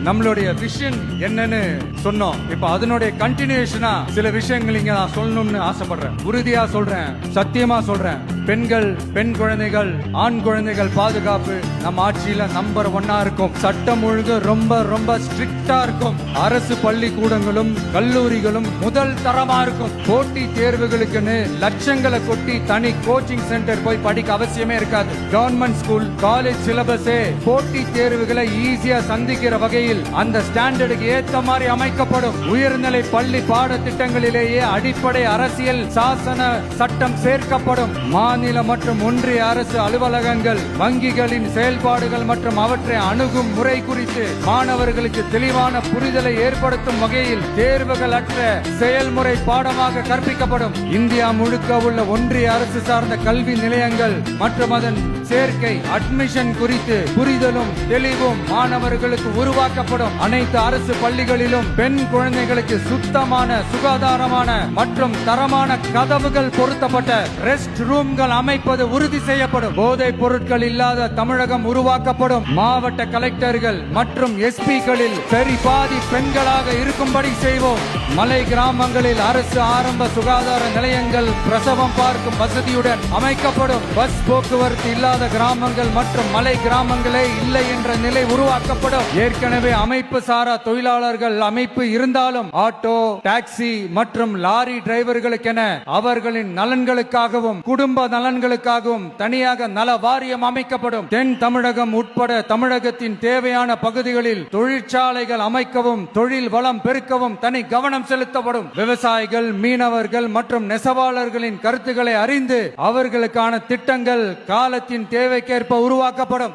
நம்மளுடைய விஷன் என்னன்னு சொன்னோம். இப்ப அதனுடைய கண்டினியூஷனா சில விஷயங்கள் இங்க நான் சொல்லணும்னு ஆசைப்படுறேன். உறுதியா சொல்றேன், சத்தியமா சொல்றேன். பெண்கள், பெண் குழந்தைகள், ஆண் குழந்தைகள் பாதுகாப்பு நம்ம ஆட்சியில நம்பர் 1 இருக்கும். சட்டம் ஒழுங்கு ரொம்ப ரொம்ப ஸ்ட்ரிக்டா இருக்கும். அரசு பள்ளிக்கூடங்களும் கல்லூரிகளும் முதல் தரமா இருக்கும். போட்டி தேர்வுகளுக்குன்னு லட்சங்களை கொட்டி தனி கோச்சிங் சென்டர் போய் படிக்க அவசியமே இருக்காது. கவர்மெண்ட் ஸ்கூல், காலேஜ் சிலபஸே போட்டி தேர்வுகளை ஈஸியா சந்திக்கிற வகையில் அந்த ஸ்டாண்டர்டுக்கு ஏத்த மாதிரி அமைக்கப்படும். உயர்நிலை பள்ளி பாடத்திட்டங்களிலேயே அடிப்படை அரசியல் சாசன சட்டம் சேர்க்கப்படும். மாநில மற்றும் ஒன்றிய அரசு அலுவலகங்கள், வங்கிகளின் செயல்பாடுகள் மற்றும் அவற்றை அணுகும் முறை குறித்து மாணவர்களுக்கு தெளிவான புரிதலை ஏற்படுத்தும் வகையில் தேர்வுகள் அற்ற செயல்முறை பாடமாக கற்பிக்கப்படும். இந்தியா முழுக்க உள்ள ஒன்றிய அரசு சார்ந்த கல்வி நிலையங்கள் மற்றும் அதன் சேர்க்கை அட்மிஷன் குறித்து புரிதலும் தெளிவும் மாணவர்களுக்கு உருவாக்கப்படும். அனைத்து அரசு பள்ளிகளிலும் பெண் குழந்தைகளுக்கு சுத்தமான, சுகாதாரமான மற்றும் தரமான கதவுகள் பொருத்தப்பட்ட ரெஸ்ட் ரூம்கள் அமைப்பது உறுதி செய்யப்படும். போதைப் பொருட்கள் இல்லாத தமிழகம் உருவாக்கப்படும். மாவட்ட கலெக்டர்கள் மற்றும் எஸ்பிகளில் சரி பாதி பெண்களாக இருக்கும்படி செய்வோம். மலை கிராமங்களில் அரசு ஆரம்ப சுகாதார நிலையங்கள் பிரசவம் பார்க்கும் வசதியுடன் அமைக்கப்படும். பஸ் போக்குவரத்து இல்லாத கிராமங்கள் மற்றும் மலை கிராமங்களே இல்லை என்ற நிலை உருவாக்கப்படும். ஏற்கனவே அமைப்பு சாரா தொழிலாளர்கள் அமைப்பு இருந்தாலும் ஆட்டோ, டாக்ஸி மற்றும் லாரி டிரைவர்களுக்கென அவர்களின் நலன்களுக்காகவும் குடும்ப நலன்களுக்காகவும் தனியாக நல வாரியம் அமைக்கப்படும். தென் தமிழகம் உட்பட தமிழகத்தின் தேவையான பகுதிகளில் தொழிற்சாலைகள் அமைக்கவும் தொழில் வளம் பெருக்கவும் தனி கவனம் செலுத்தப்படும். விவசாயிகள், மீனவர்கள் மற்றும் நெசவாளர்களின் கருத்துக்களை அறிந்து அவர்களுக்கான திட்டங்கள் காலத்தின் தேவைக்கேற்ப உருவாக்கப்படும்.